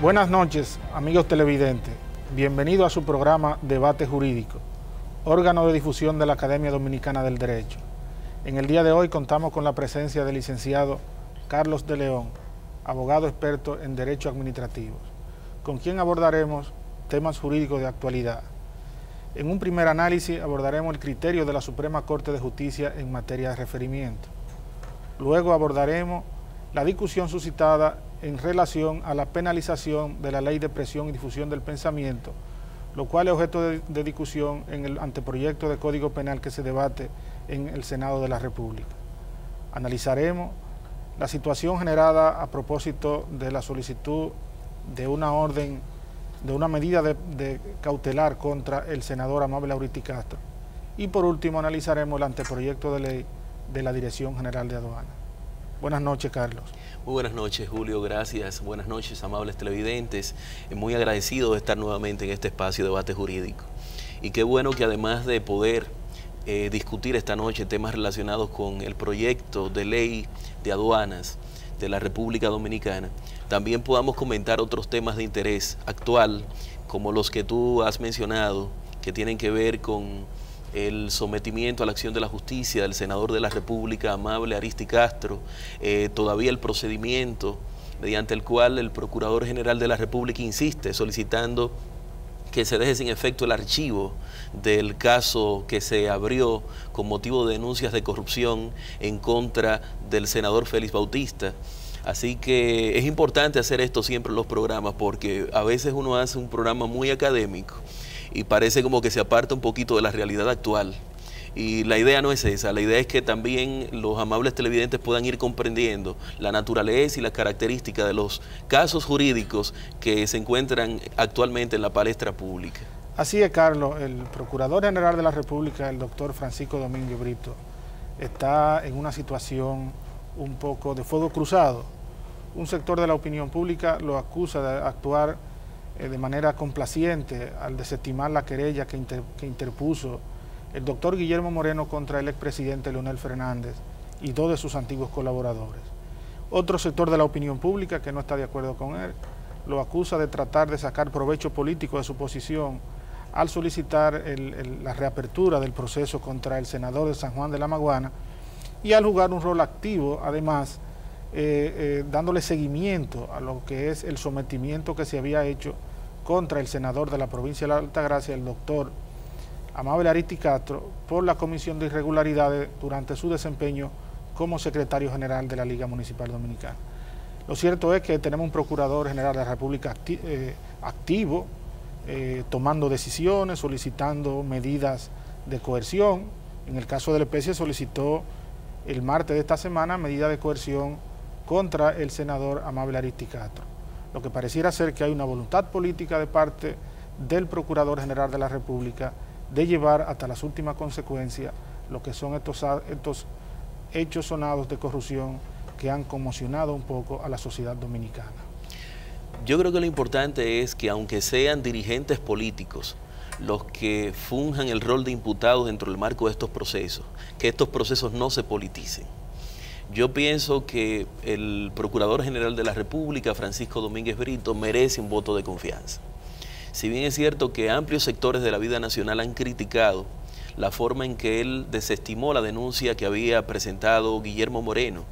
Buenas noches, amigos televidentes. Bienvenido a su programa Debate Jurídico, órgano de difusión de la Academia Dominicana del Derecho. En el día de hoy contamos con la presencia del licenciado Carlos de León, abogado experto en Derecho Administrativo, con quien abordaremos temas jurídicos de actualidad. En un primer análisis abordaremos el criterio de la Suprema Corte de Justicia en materia de referimiento. Luego abordaremos la discusión suscitada en relación a la penalización de la Ley de Expresión y Difusión del Pensamiento, lo cual es objeto de discusión en el anteproyecto de Código Penal que se debate en el Senado de la República. Analizaremos la situación generada a propósito de la solicitud de una orden, de una medida de cautelar contra el senador Amable Lauriti Castro. Y por último analizaremos el anteproyecto de ley de la Dirección General de Aduanas. Buenas noches, Carlos. Muy buenas noches, Julio, gracias. Buenas noches, amables televidentes. Muy agradecido de estar nuevamente en este espacio de debate jurídico. Y qué bueno que además de poder discutir esta noche temas relacionados con el proyecto de ley de aduanas de la República Dominicana, también podamos comentar otros temas de interés actual, como los que tú has mencionado, que tienen que ver con el sometimiento a la acción de la justicia del senador de la República, Amable Lauriti Castro, todavía el procedimiento mediante el cual el Procurador General de la República insiste solicitando que se deje sin efecto el archivo del caso que se abrió con motivo de denuncias de corrupción en contra del senador Félix Bautista. Así que es importante hacer esto siempre en los programas, porque a veces uno hace un programa muy académico y parece como que se aparta un poquito de la realidad actual. Y la idea no es esa, la idea es que también los amables televidentes puedan ir comprendiendo la naturaleza y las características de los casos jurídicos que se encuentran actualmente en la palestra pública. Así es, Carlos. El Procurador General de la República, el doctor Francisco Domínguez Brito, está en una situación un poco de fuego cruzado. Un sector de la opinión pública lo acusa de actuar de manera complaciente al desestimar la querella que interpuso el doctor Guillermo Moreno contra el expresidente Leonel Fernández y dos de sus antiguos colaboradores. Otro sector de la opinión pública, que no está de acuerdo con él, lo acusa de tratar de sacar provecho político de su posición al solicitar la reapertura del proceso contra el senador de San Juan de la Maguana y al jugar un rol activo, además, dándole seguimiento a lo que es el sometimiento que se había hecho contra el senador de la provincia de la Altagracia, el doctor Amable Lauriti Castro, por la comisión de irregularidades durante su desempeño como secretario general de la Liga Municipal Dominicana. Lo cierto es que tenemos un Procurador General de la República activo, tomando decisiones, solicitando medidas de coerción. En el caso de la especie solicitó el martes de esta semana medida de coerción contra el senador Amable Lauriti Castro. Lo que pareciera ser que hay una voluntad política de parte del Procurador General de la República de llevar hasta las últimas consecuencias lo que son estos hechos sonados de corrupción que han conmocionado un poco a la sociedad dominicana. Yo creo que lo importante es que aunque sean dirigentes políticos los que funjan el rol de imputados dentro del marco de estos procesos, que estos procesos no se politicen. Yo pienso que el Procurador General de la República, Francisco Domínguez Brito, merece un voto de confianza. Si bien es cierto que amplios sectores de la vida nacional han criticado la forma en que él desestimó la denuncia que había presentado Guillermo Moreno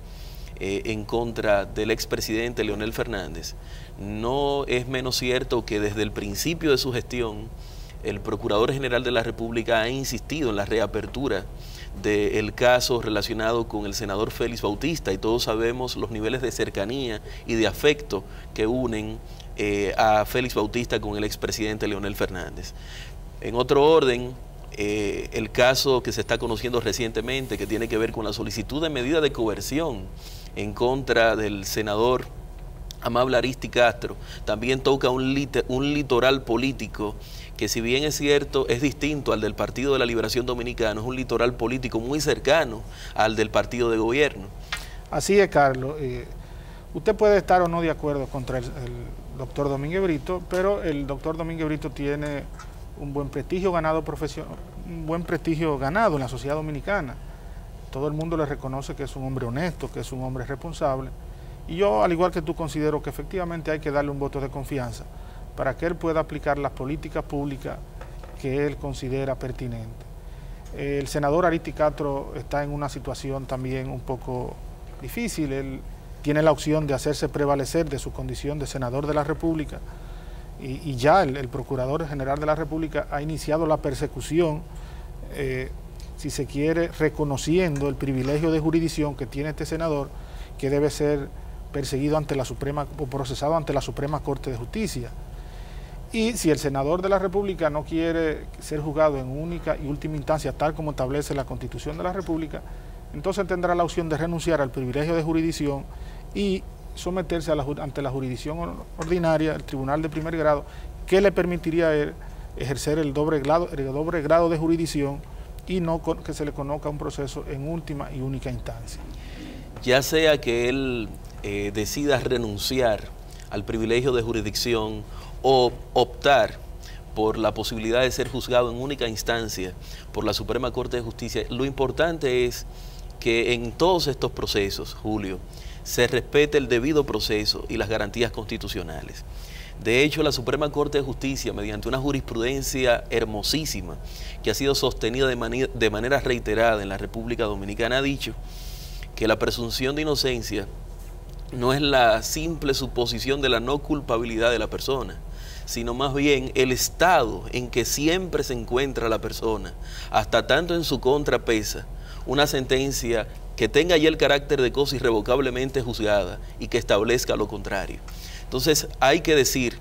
en contra del expresidente Leonel Fernández, no es menos cierto que desde el principio de su gestión el Procurador General de la República ha insistido en la reapertura del caso relacionado con el senador Félix Bautista, y todos sabemos los niveles de cercanía y de afecto que unen a Félix Bautista con el expresidente Leonel Fernández. En otro orden, el caso que se está conociendo recientemente, que tiene que ver con la solicitud de medida de coerción en contra del senador Amable Lauriti Castro, también toca un litoral político que, si bien es cierto, es distinto al del Partido de la Liberación Dominicana, es un litoral político muy cercano al del partido de gobierno. Así es, Carlos. Usted puede estar o no de acuerdo contra el doctor Domínguez Brito, pero el doctor Domínguez Brito tiene un buen prestigio ganado en la sociedad dominicana. Todo el mundo le reconoce que es un hombre honesto, que es un hombre responsable, Y yo, al igual que tú, considero que efectivamente hay que darle un voto de confianza para que él pueda aplicar las políticas públicas que él considera pertinentes. El senador Ariztid Castro está en una situación también un poco difícil. Él tiene la opción de hacerse prevalecer de su condición de senador de la República y ya el Procurador General de la República ha iniciado la persecución, si se quiere, reconociendo el privilegio de jurisdicción que tiene este senador, que debe ser perseguido ante la Suprema o procesado ante la Suprema Corte de Justicia. Y si el senador de la República no quiere ser juzgado en única y última instancia, tal como establece la Constitución de la República, entonces tendrá la opción de renunciar al privilegio de jurisdicción y someterse ante la jurisdicción ordinaria, el Tribunal de Primer Grado, que le permitiría a él ejercer el doble grado de jurisdicción y no que se le conozca un proceso en última y única instancia. Ya sea que él decida renunciar al privilegio de jurisdicción o optar por la posibilidad de ser juzgado en única instancia por la Suprema Corte de Justicia, lo importante es que en todos estos procesos, Julio, se respete el debido proceso y las garantías constitucionales. De hecho, la Suprema Corte de Justicia, mediante una jurisprudencia hermosísima que ha sido sostenida de manera reiterada en la República Dominicana, ha dicho que la presunción de inocencia no es la simple suposición de la no culpabilidad de la persona, sino más bien el estado en que siempre se encuentra la persona, hasta tanto en su contra pesa una sentencia que tenga ya el carácter de cosa irrevocablemente juzgada y que establezca lo contrario. Entonces hay que decir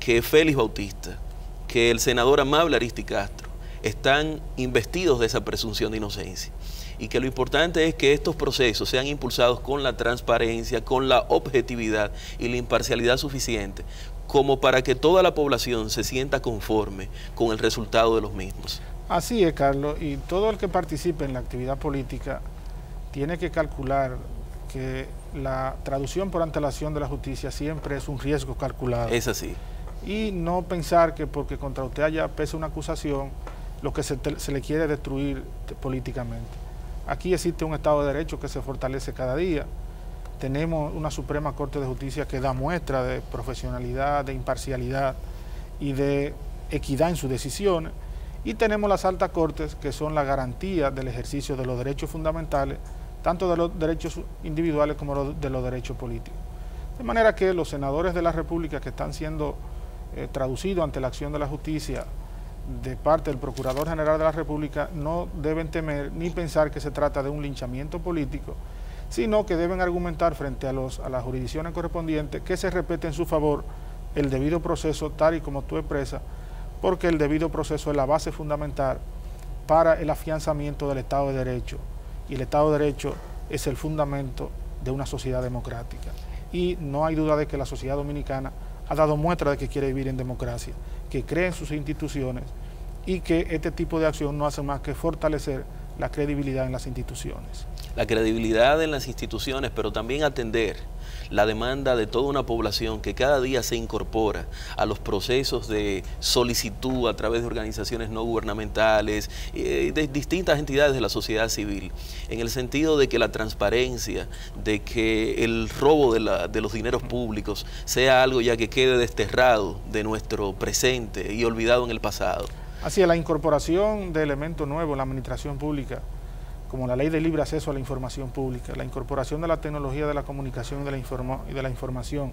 que Félix Bautista, que el senador amable Ariztid Castro, están investidos de esa presunción de inocencia y que lo importante es que estos procesos sean impulsados con la transparencia, con la objetividad y la imparcialidad suficiente como para que toda la población se sienta conforme con el resultado de los mismos. Así es, Carlos, y todo el que participe en la actividad política tiene que calcular que la traducción por antelación de la justicia siempre es un riesgo calculado. Es así. Y no pensar que porque contra usted pesa una acusación, lo que se le quiere destruir políticamente. Aquí existe un Estado de Derecho que se fortalece cada día. Tenemos una Suprema Corte de Justicia que da muestra de profesionalidad, de imparcialidad y de equidad en sus decisiones. Y tenemos las altas cortes, que son la garantía del ejercicio de los derechos fundamentales, tanto de los derechos individuales como de los derechos políticos. De manera que los senadores de la República que están siendo traducidos ante la acción de la justicia de parte del Procurador General de la República no deben temer ni pensar que se trata de un linchamiento político, sino que deben argumentar frente a las jurisdicciones correspondientes que se respete en su favor el debido proceso tal y como tú expresas, porque el debido proceso es la base fundamental para el afianzamiento del Estado de Derecho, y el Estado de Derecho es el fundamento de una sociedad democrática. Y no hay duda de que la sociedad dominicana ha dado muestra de que quiere vivir en democracia, que cree en sus instituciones y que este tipo de acción no hace más que fortalecer la credibilidad en las instituciones. La credibilidad en las instituciones, pero también atender la demanda de toda una población que cada día se incorpora a los procesos de solicitud a través de organizaciones no gubernamentales, de distintas entidades de la sociedad civil, en el sentido de que la transparencia, de que el robo de los dineros públicos sea algo ya que quede desterrado de nuestro presente y olvidado en el pasado. Así es, la incorporación de elementos nuevos en la administración pública, como la ley de libre acceso a la información pública, la incorporación de la tecnología de la comunicación y de la información,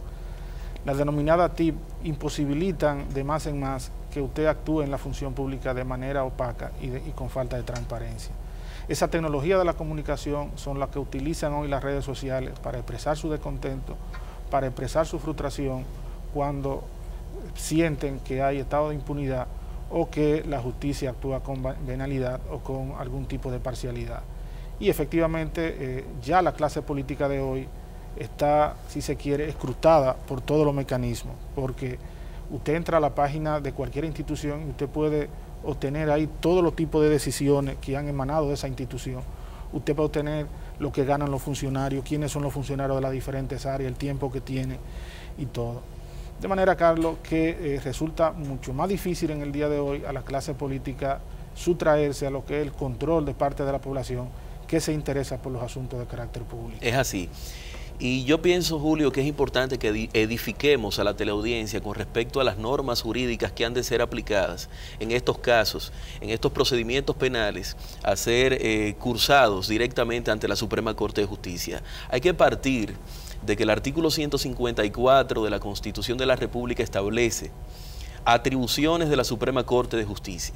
la denominada TIC, imposibilitan de más en más que usted actúe en la función pública de manera opaca y con falta de transparencia. Esa tecnología de la comunicación son las que utilizan hoy las redes sociales para expresar su descontento, para expresar su frustración cuando sienten que hay estado de impunidad o que la justicia actúa con venalidad o con algún tipo de parcialidad. Y efectivamente ya la clase política de hoy está, si se quiere, escrutada por todos los mecanismos, porque usted entra a la página de cualquier institución y usted puede obtener ahí todos los tipos de decisiones que han emanado de esa institución. Usted puede obtener lo que ganan los funcionarios, quiénes son los funcionarios de las diferentes áreas, el tiempo que tienen y todo. De manera, Carlos, que resulta mucho más difícil en el día de hoy a la clase política sustraerse a lo que es el control de parte de la población que se interesa por los asuntos de carácter público. Es así. Y yo pienso, Julio, que es importante que edifiquemos a la teleaudiencia con respecto a las normas jurídicas que han de ser aplicadas en estos casos, en estos procedimientos penales, a ser cursados directamente ante la Suprema Corte de Justicia. Hay que partir de que el artículo 154 de la Constitución de la República establece atribuciones de la Suprema Corte de Justicia.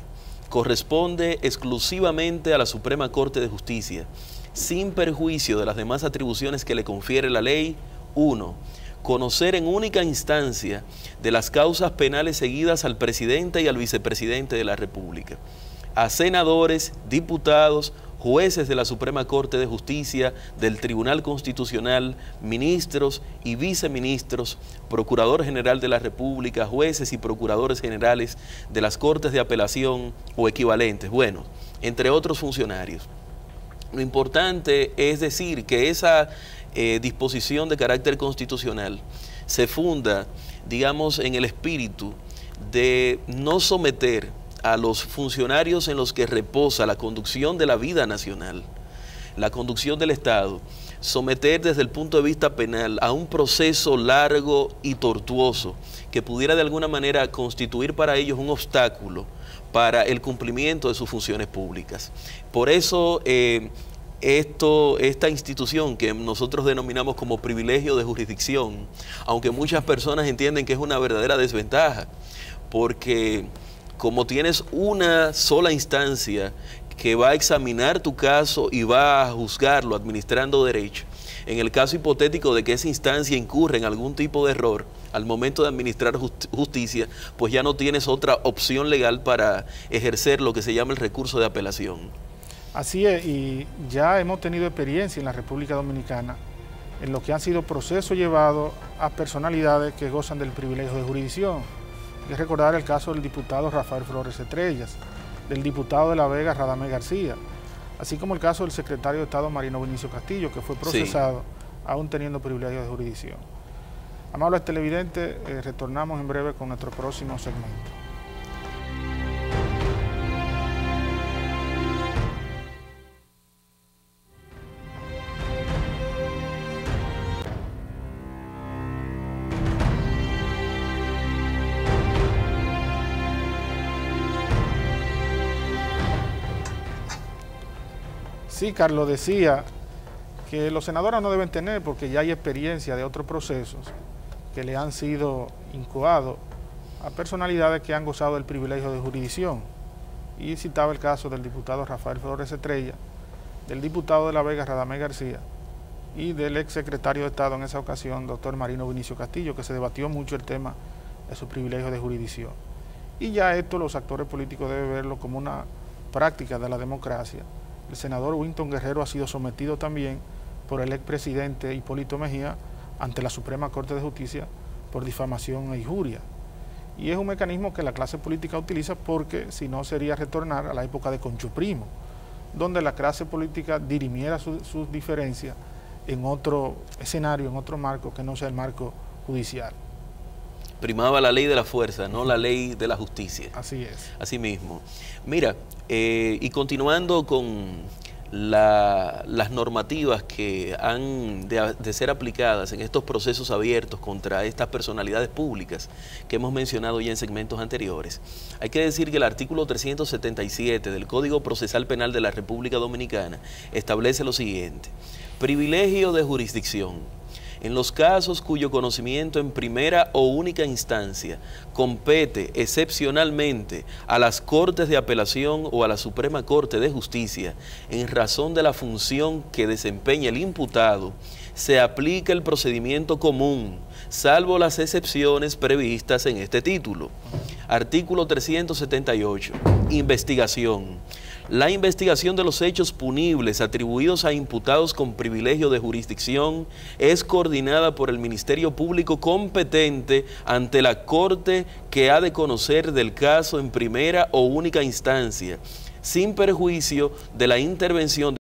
Corresponde exclusivamente a la Suprema Corte de Justicia, sin perjuicio de las demás atribuciones que le confiere la ley. 1. Conocer en única instancia de las causas penales seguidas al presidente y al vicepresidente de la República, a senadores, diputados, jueces de la Suprema Corte de Justicia, del Tribunal Constitucional, ministros y viceministros, Procurador General de la República, jueces y procuradores generales de las Cortes de Apelación o equivalentes, bueno, entre otros funcionarios. Lo importante es decir que esa disposición de carácter constitucional se funda, digamos, en el espíritu de no someter a los funcionarios en los que reposa la conducción de la vida nacional, la conducción del Estado, someter desde el punto de vista penal a un proceso largo y tortuoso que pudiera de alguna manera constituir para ellos un obstáculo para el cumplimiento de sus funciones públicas. Por eso esta institución que nosotros denominamos como privilegio de jurisdicción, aunque muchas personas entienden que es una verdadera desventaja, porque como tienes una sola instancia que va a examinar tu caso y va a juzgarlo administrando derecho, en el caso hipotético de que esa instancia incurra en algún tipo de error al momento de administrar justicia, pues ya no tienes otra opción legal para ejercer lo que se llama el recurso de apelación. Así es, y ya hemos tenido experiencia en la República Dominicana en lo que han sido procesos llevados a personalidades que gozan del privilegio de jurisdicción. Hay que recordar el caso del diputado Rafael Flores Estrellas, del diputado de La Vega Radamés García, así como el caso del secretario de Estado Marino Vinicio Castillo, que fue procesado aún teniendo privilegio de jurisdicción. Amables televidentes, retornamos en breve con nuestro próximo segmento. Sí, Carlos decía que los senadores no deben tener, porque ya hay experiencia de otros procesos que le han sido incoados a personalidades que han gozado del privilegio de jurisdicción. Y citaba el caso del diputado Rafael Flores Estrella, del diputado de La Vega Radamés García y del ex secretario de Estado en esa ocasión, doctor Marino Vinicio Castillo, que se debatió mucho el tema de su privilegio de jurisdicción. Y ya esto los actores políticos deben verlo como una práctica de la democracia. El senador Winton Guerrero ha sido sometido también por el expresidente Hipólito Mejía ante la Suprema Corte de Justicia por difamación e injuria. Y es un mecanismo que la clase política utiliza porque si no sería retornar a la época de Concho Primo, donde la clase política dirimiera sus diferencias en otro escenario, en otro marco que no sea el marco judicial. Primaba la ley de la fuerza, no la ley de la justicia. Así es. Así mismo. Mira, y continuando con las normativas que han de ser aplicadas en estos procesos abiertos contra estas personalidades públicas que hemos mencionado ya en segmentos anteriores, hay que decir que el artículo 377 del Código Procesal Penal de la República Dominicana establece lo siguiente: privilegio de jurisdicción. En los casos cuyo conocimiento en primera o única instancia compete excepcionalmente a las Cortes de Apelación o a la Suprema Corte de Justicia en razón de la función que desempeña el imputado, se aplica el procedimiento común, salvo las excepciones previstas en este título. Artículo 378. Investigación. La investigación de los hechos punibles atribuidos a imputados con privilegio de jurisdicción es coordinada por el Ministerio Público competente ante la Corte que ha de conocer del caso en primera o única instancia, sin perjuicio de la intervención